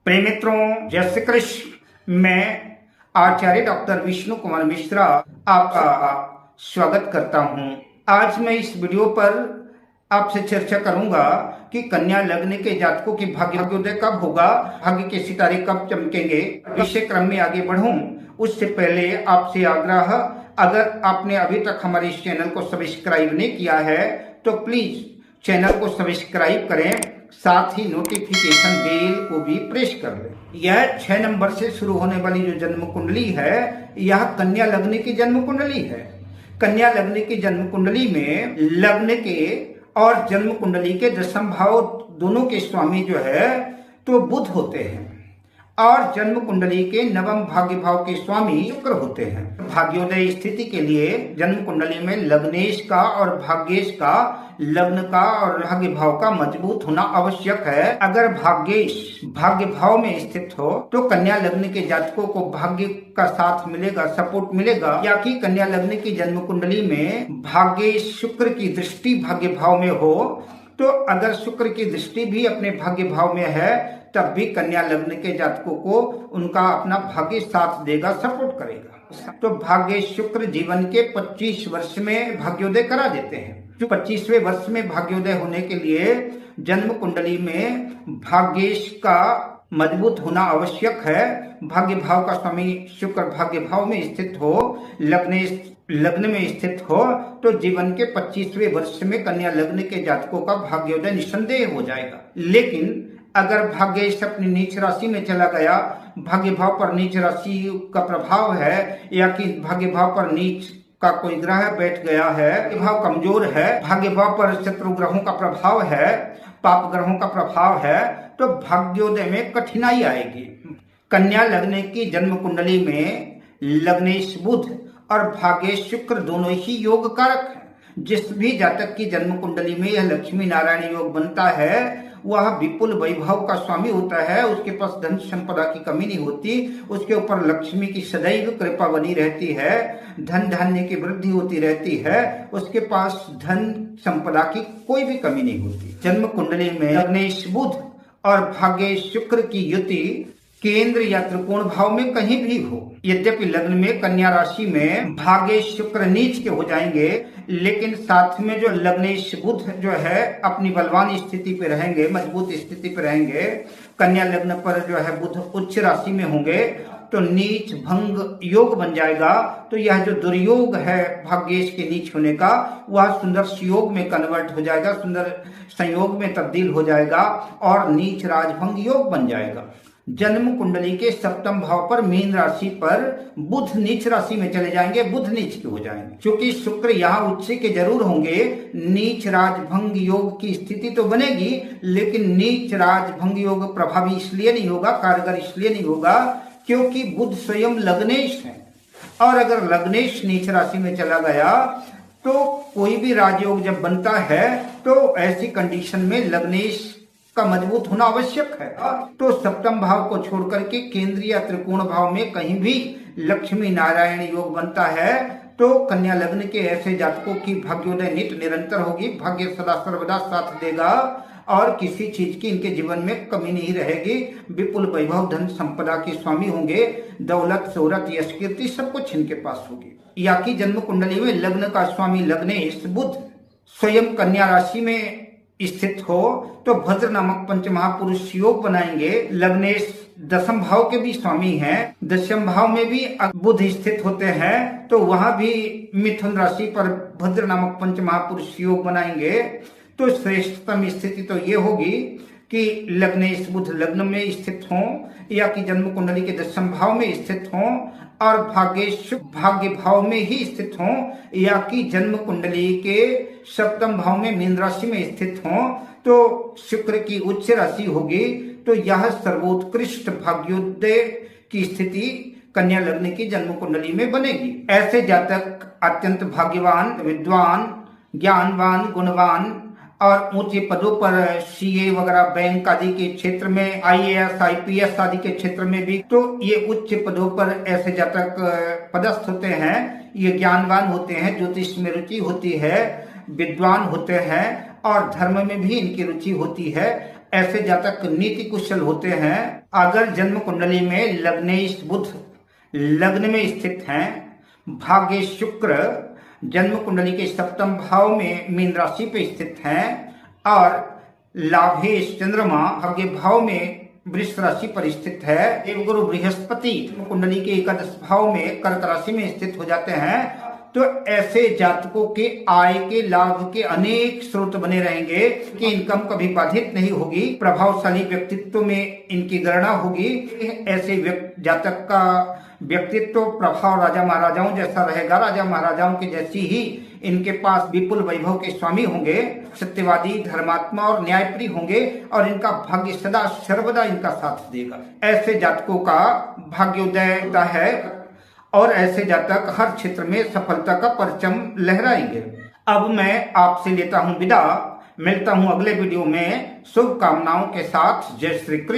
प्रिय मित्रों, जय श्री कृष्ण। मैं आचार्य डॉक्टर विष्णु कुमार मिश्रा आपका स्वागत करता हूं। आज मैं इस वीडियो पर आपसे चर्चा करूंगा कि कन्या लग्न के जातकों की भाग्योदय कब होगा, भाग्य के सितारे कब चमकेंगे। विषय क्रम में आगे बढ़ूं उससे पहले आपसे आग्रह, अगर आपने अभी तक हमारे इस चैनल को सब्सक्राइब नहीं किया है तो प्लीज चैनल को सब्सक्राइब करें, साथ ही नोटिफिकेशन बेल को भी प्रेस कर लें। यह 6 नंबर से शुरू होने वाली जो जन्म कुंडली है, यह कन्या लग्न की जन्म कुंडली है। कन्या लग्न की जन्म कुंडली में लग्न के और जन्म कुंडली के दशम भाव दोनों के स्वामी जो है तो बुध होते हैं और जन्म कुंडली के नवम भाग्य भाव के स्वामी शुक्र होते हैं। भाग्योदय स्थिति के लिए जन्म कुंडली में लग्नेश का और भाग्येश का, लग्न का और भाग्य भाव का मजबूत होना आवश्यक है। अगर भाग्येश भाग्य भाव में स्थित हो तो कन्या लग्न के जातकों को भाग्य का साथ मिलेगा, सपोर्ट मिलेगा। या कि कन्या लग्न की जन्म कुंडली में भाग्येश शुक्र की दृष्टि भाग्य भाव में हो तो अगर शुक्र की दृष्टि भी अपने भाग्य भाव में है तब भी कन्या लग्न के जातकों को उनका अपना भाग्य साथ देगा, सपोर्ट करेगा। तो भाग्य शुक्र जीवन के 25 वर्ष में भाग्योदय करा देते हैं। जो 25वें वर्ष में भाग्योदय होने के लिए जन्म कुंडली में भाग्येश का मजबूत होना आवश्यक है। भाग्य भाव का स्वामी शुक्र भाग्य भाव में स्थित हो, लग्न में स्थित हो तो जीवन के 25वें वर्ष में कन्या लग्न के जातकों का भाग्योदय निस्संदेह हो जाएगा। लेकिन अगर भाग्येश अपनी नीच राशि में चला गया, भाग्य भाव पर नीच राशि का प्रभाव है या कि भाग्य भाव पर नीच का कोई ग्रह बैठ गया है, भाग्य भाव कमजोर है, भाग्य भाव पर शत्रु ग्रहों का प्रभाव है, पाप ग्रहों का प्रभाव है, तो भाग्योदय में कठिनाई आएगी। कन्या लग्न की जन्म कुंडली में लग्नेश बुध और भाग्येश शुक्र दोनों ही योग कारक हैं। जिस भी जातक की जन्म कुंडली में यह लक्ष्मी नारायण योग बनता है वह विपुल वैभव का स्वामी होता है। उसके पास धन संपदा की कमी नहीं होती, उसके ऊपर लक्ष्मी की सदैव कृपा बनी रहती है, धन धान्य की वृद्धि होती रहती है, उसके पास धन संपदा की कोई भी कमी नहीं होती। जन्म कुंडली में लग्नेश बुध और भाग्येश शुक्र की युति केंद्र या त्रिकोण भाव में कहीं भी हो। यद्यपि लग्न में कन्या राशि में भाग्येश शुक्र नीच के हो जाएंगे, लेकिन साथ में जो लग्नेश बुध जो है अपनी बलवान स्थिति पे रहेंगे, मजबूत स्थिति पे रहेंगे। कन्या लग्न पर जो है बुध उच्च राशि में होंगे तो नीच भंग योग बन जाएगा। तो यह जो दुर्योग है भाग्येश के नीच होने का, वह सुंदर सुयोग में कन्वर्ट हो जाएगा, सुंदर संयोग में तब्दील हो जाएगा और नीच राजभंग योग बन जाएगा। जन्म कुंडली के सप्तम भाव पर मीन राशि पर बुध नीच राशि में चले जाएंगे, बुध नीच के हो जाएंगे। क्योंकि शुक्र यहाँ उच्च के जरूर होंगे, नीच राजभंग योग की स्थिति तो बनेगी, लेकिन नीच राजभंग योग प्रभावी इसलिए नहीं होगा, कारगर इसलिए नहीं होगा क्योंकि बुध स्वयं लग्नेश है। और अगर लग्नेश नीच राशि में चला गया तो कोई भी राजयोग जब बनता है तो ऐसी कंडीशन में लग्नेश का मजबूत होना आवश्यक है। तो सप्तम भाव को छोड़ करके केंद्रीय या त्रिकोण भाव में कहीं भी लक्ष्मी नारायण योग बनता है तो कन्या लग्न के ऐसे जातकों की भाग्योदय नित निरंतर होगी, भाग्य सदा सर्वदा साथ देगा और किसी चीज की इनके जीवन में कमी नहीं रहेगी। विपुल वैभव धन संपदा के स्वामी होंगे, दौलत शोहरत यश कीर्ति सब कुछ इनके पास होगी। या कि जन्म कुंडली में लग्न का स्वामी लग्नेश बुध स्वयं कन्या राशि में स्थित हो तो भद्र नामक पंच महापुरुष योग बनाएंगे। लग्नेश दशम भाव के भी स्वामी हैं, दशम भाव में भी बुध स्थित होते हैं तो वहां भी मिथुन राशि पर भद्र नामक पंच महापुरुष योग बनाएंगे। तो श्रेष्ठतम स्थिति तो ये होगी कि लग्नेश बुध लग्न में स्थित हों या कि जन्म कुंडली के दशम भाव में स्थित हों और भाग्येश भाग्य भाव में ही स्थित हों या कि जन्म कुंडली के सप्तम भाव में मीन राशि में स्थित हों तो शुक्र की उच्च राशि होगी। तो यह सर्वोत्कृष्ट भाग्योदय की स्थिति कन्या लग्न की जन्म कुंडली में बनेगी। ऐसे जातक अत्यंत भाग्यवान, विद्वान, ज्ञानवान, गुणवान और ऊंचे पदों पर सीए वगैरह बैंक आदि के क्षेत्र में, आईएएस आईपीएस आदि के क्षेत्र में भी, तो ये उच्च पदों पर ऐसे जातक पदस्थ होते हैं। ये ज्ञानवान होते हैं, ज्योतिष में रुचि होती है, विद्वान होते हैं और धर्म में भी इनकी रुचि होती है। ऐसे जातक नीति कुशल होते हैं। अगर जन्म कुंडली में लग्नेश बुध लग्न में स्थित हैं, भाग्य शुक्र जन्म कुंडली के सप्तम भाव में मीन राशि पे स्थित हैं और लाभेश चंद्रमा भाग्य भाव में वृष राशि पर स्थित है। देवगुरु बृहस्पति कुंडली के एकादश भाव में कर्क राशि में स्थित हो जाते हैं, तो ऐसे जातकों के आय के लाभ के अनेक स्रोत बने रहेंगे कि इनकम कभी बाधित नहीं होगी। प्रभावशाली व्यक्तित्व में इनकी गणना होगी। ऐसे जातक का व्यक्तित्व प्रभाव राजा महाराजाओं जैसा रहेगा। राजा महाराजाओं के जैसी ही इनके पास विपुल वैभव के स्वामी होंगे, सत्यवादी, धर्मात्मा और न्यायप्रिय होंगे और इनका भाग्य सदा सर्वदा इनका साथ देगा। ऐसे जातकों का भाग्योदय होता है और ऐसे जातक हर क्षेत्र में सफलता का परचम लहराएंगे। अब मैं आपसे लेता हूं विदा। मिलता हूं अगले वीडियो में शुभकामनाओं के साथ। जय श्री कृष्ण।